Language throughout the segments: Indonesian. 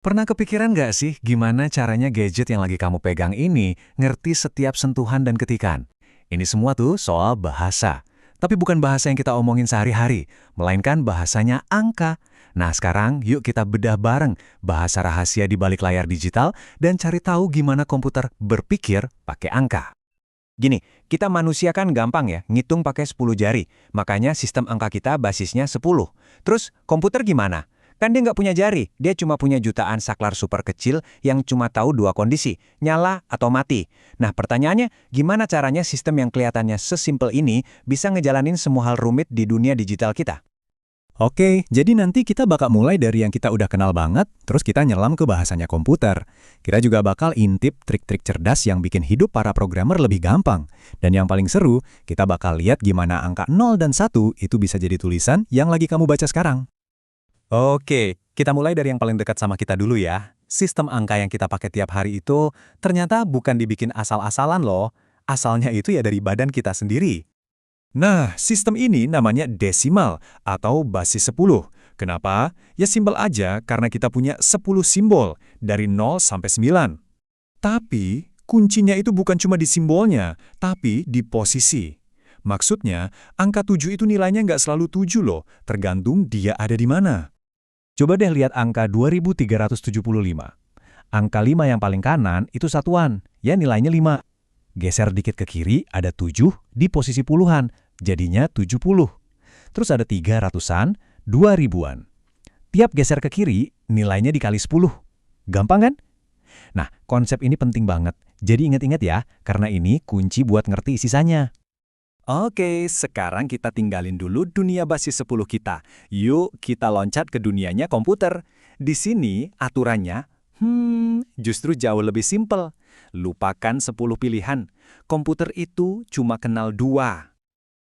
Pernah kepikiran nggak sih gimana caranya gadget yang lagi kamu pegang ini ngerti setiap sentuhan dan ketikan? Ini semua tuh soal bahasa. Tapi bukan bahasa yang kita omongin sehari-hari, melainkan bahasanya angka. Nah sekarang yuk kita bedah bareng bahasa rahasia di balik layar digital dan cari tahu gimana komputer berpikir pakai angka. Gini, kita manusia kan gampang ya, ngitung pakai 10 jari. Makanya sistem angka kita basisnya 10. Terus komputer gimana? Kan dia nggak punya jari, dia cuma punya jutaan saklar super kecil yang cuma tahu dua kondisi, nyala atau mati. Nah pertanyaannya, gimana caranya sistem yang kelihatannya sesimpel ini bisa ngejalanin semua hal rumit di dunia digital kita? Oke, jadi nanti kita bakal mulai dari yang kita udah kenal banget, terus kita nyelam ke bahasanya komputer. Kita juga bakal intip trik-trik cerdas yang bikin hidup para programmer lebih gampang. Dan yang paling seru, kita bakal lihat gimana angka 0 dan 1 itu bisa jadi tulisan yang lagi kamu baca sekarang. Oke, kita mulai dari yang paling dekat sama kita dulu ya. Sistem angka yang kita pakai tiap hari itu ternyata bukan dibikin asal-asalan loh. Asalnya itu ya dari badan kita sendiri. Nah, sistem ini namanya desimal atau basis 10. Kenapa? Ya simpel aja karena kita punya 10 simbol dari 0 sampai 9. Tapi, kuncinya itu bukan cuma di simbolnya, tapi di posisi. Maksudnya, angka 7 itu nilainya nggak selalu 7 loh, tergantung dia ada di mana. Coba deh lihat angka 2375. Angka 5 yang paling kanan itu satuan, ya nilainya 5. Geser dikit ke kiri, ada 7 di posisi puluhan, jadinya 70. Terus ada 300-an, 2000-an. Tiap geser ke kiri, nilainya dikali 10. Gampang kan? Nah, konsep ini penting banget. Jadi ingat-ingat ya, karena ini kunci buat ngerti sisanya. Oke, sekarang kita tinggalin dulu dunia basis 10 kita. Yuk, kita loncat ke dunianya komputer. Di sini, aturannya, justru jauh lebih simpel. Lupakan 10 pilihan. Komputer itu cuma kenal 2.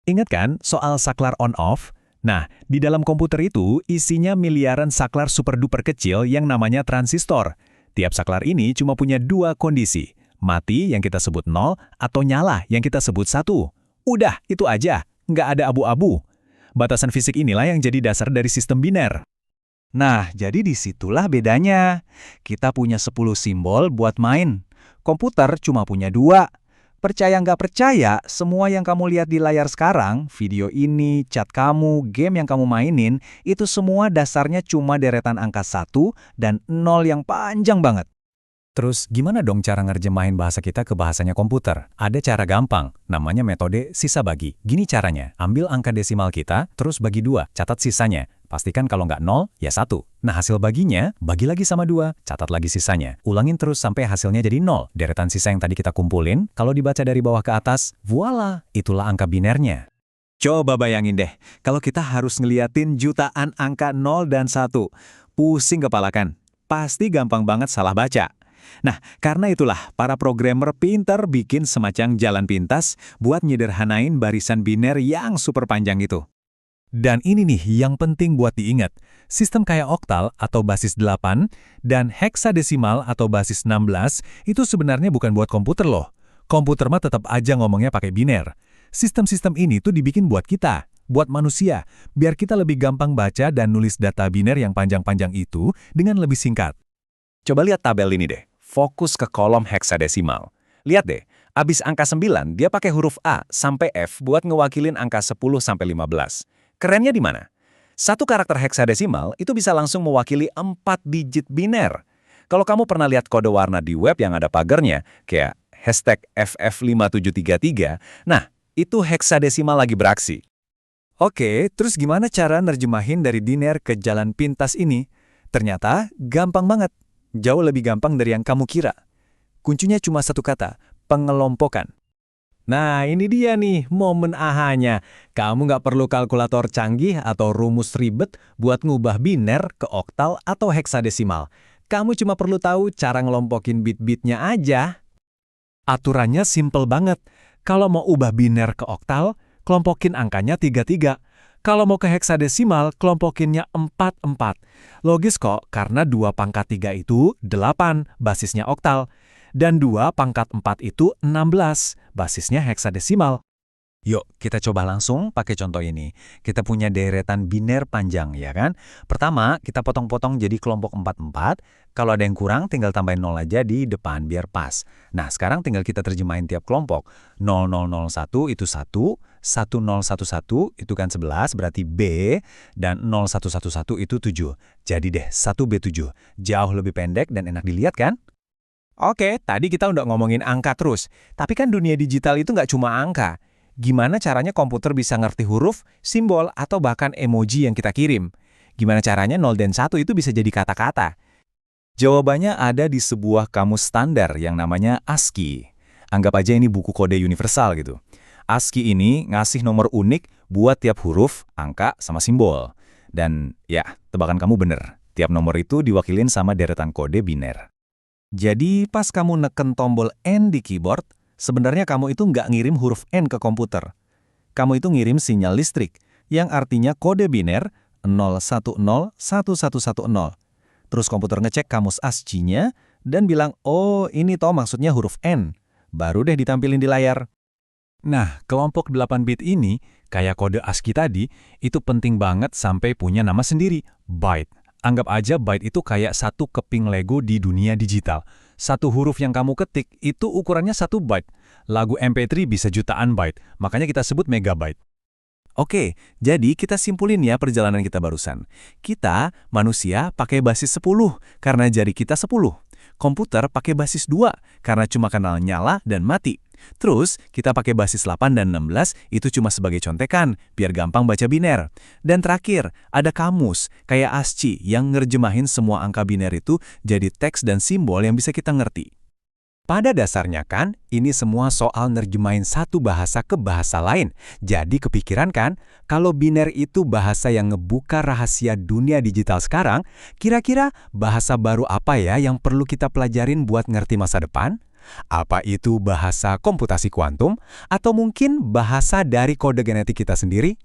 Ingat kan soal saklar on-off? Nah, di dalam komputer itu isinya miliaran saklar super-duper kecil yang namanya transistor. Tiap saklar ini cuma punya 2 kondisi. Mati yang kita sebut 0 atau nyala yang kita sebut 1. Udah, itu aja. Nggak ada abu-abu. Batasan fisik inilah yang jadi dasar dari sistem biner. Nah, jadi disitulah bedanya. Kita punya 10 simbol buat main. Komputer cuma punya 2. Percaya nggak percaya, semua yang kamu lihat di layar sekarang, video ini, chat kamu, game yang kamu mainin, itu semua dasarnya cuma deretan angka 1 dan 0 yang panjang banget. Terus gimana dong cara ngerjemahin bahasa kita ke bahasanya komputer? Ada cara gampang, namanya metode sisa bagi. Gini caranya, ambil angka desimal kita, terus bagi 2, catat sisanya. Pastikan kalau nggak 0, ya 1. Nah hasil baginya, bagi lagi sama 2, catat lagi sisanya. Ulangin terus sampai hasilnya jadi 0. Deretan sisa yang tadi kita kumpulin, kalau dibaca dari bawah ke atas, voila, itulah angka binernya. Coba bayangin deh, kalau kita harus ngeliatin jutaan angka 0 dan 1. Pusing kepala kan? Pasti gampang banget salah baca. Nah, karena itulah para programmer pintar bikin semacam jalan pintas buat nyederhanain barisan biner yang super panjang itu. Dan ini nih yang penting buat diingat. Sistem kayak oktal atau basis 8 dan heksadesimal atau basis 16 itu sebenarnya bukan buat komputer loh. Komputer mah tetap aja ngomongnya pakai biner. Sistem-sistem ini tuh dibikin buat kita, buat manusia, biar kita lebih gampang baca dan nulis data biner yang panjang-panjang itu dengan lebih singkat. Coba lihat tabel ini deh. Fokus ke kolom heksadesimal. Lihat deh, abis angka 9, dia pakai huruf A sampai F buat ngewakilin angka 10 sampai 15. Kerennya di mana? Satu karakter heksadesimal itu bisa langsung mewakili 4 digit biner. Kalau kamu pernah lihat kode warna di web yang ada pagarnya, kayak hashtag FF5733, nah, itu heksadesimal lagi beraksi. Oke, terus gimana cara nerjemahin dari biner ke jalan pintas ini? Ternyata gampang banget. Jauh lebih gampang dari yang kamu kira. Kuncinya cuma satu kata, pengelompokan. Nah, ini dia nih momen ahanya. Kamu nggak perlu kalkulator canggih atau rumus ribet buat ngubah biner ke oktal atau heksadesimal. Kamu cuma perlu tahu cara ngelompokin bit-bitnya aja. Aturannya simple banget. Kalau mau ubah biner ke oktal, kelompokin angkanya 33. Kalau mau ke heksadesimal, kelompokinnya 44. Logis kok, karena 2 pangkat 3 itu 8, basisnya oktal. Dan 2 pangkat 4 itu 16, basisnya heksadesimal. Yuk, kita coba langsung pakai contoh ini. Kita punya deretan biner panjang, ya kan? Pertama, kita potong-potong jadi kelompok 4-4. Kalau ada yang kurang, tinggal tambahin 0 aja di depan biar pas. Nah, sekarang tinggal kita terjemahin tiap kelompok. 0001 itu 1, 1011 itu kan 11, berarti B, dan 0111 itu 7. Jadi deh, 1B7. Jauh lebih pendek dan enak dilihat kan? Oke, tadi kita udah ngomongin angka terus. Tapi kan dunia digital itu nggak cuma angka. Gimana caranya komputer bisa ngerti huruf, simbol, atau bahkan emoji yang kita kirim? Gimana caranya 0 dan 1 itu bisa jadi kata-kata? Jawabannya ada di sebuah kamus standar yang namanya ASCII. Anggap aja ini buku kode universal gitu. ASCII ini ngasih nomor unik buat tiap huruf, angka, sama simbol. Dan ya, tebakan kamu bener. Tiap nomor itu diwakilin sama deretan kode biner. Jadi pas kamu neken tombol N di keyboard, sebenarnya kamu itu nggak ngirim huruf N ke komputer. Kamu itu ngirim sinyal listrik, yang artinya kode biner 0101110. Terus komputer ngecek kamus ASCII-nya dan bilang, oh ini toh maksudnya huruf N. Baru deh ditampilin di layar. Nah, kelompok 8 bit ini, kayak kode ASCII tadi, itu penting banget sampai punya nama sendiri, byte. Anggap aja byte itu kayak satu keping Lego di dunia digital. Satu huruf yang kamu ketik itu ukurannya 1 byte. Lagu MP3 bisa jutaan byte, makanya kita sebut megabyte. Oke, jadi kita simpulin ya perjalanan kita barusan. Kita, manusia, pakai basis 10 karena jari kita 10. Komputer pakai basis 2 karena cuma kenal nyala dan mati. Terus, kita pakai basis 8 dan 16 itu cuma sebagai contekan, biar gampang baca biner. Dan terakhir, ada kamus, kayak ASCII yang ngerjemahin semua angka biner itu jadi teks dan simbol yang bisa kita ngerti. Pada dasarnya kan, ini semua soal nerjemahin satu bahasa ke bahasa lain. Jadi kepikiran kan, kalau biner itu bahasa yang ngebuka rahasia dunia digital sekarang, kira-kira bahasa baru apa ya yang perlu kita pelajarin buat ngerti masa depan? Apa itu bahasa komputasi kuantum? Atau mungkin bahasa dari kode genetik kita sendiri?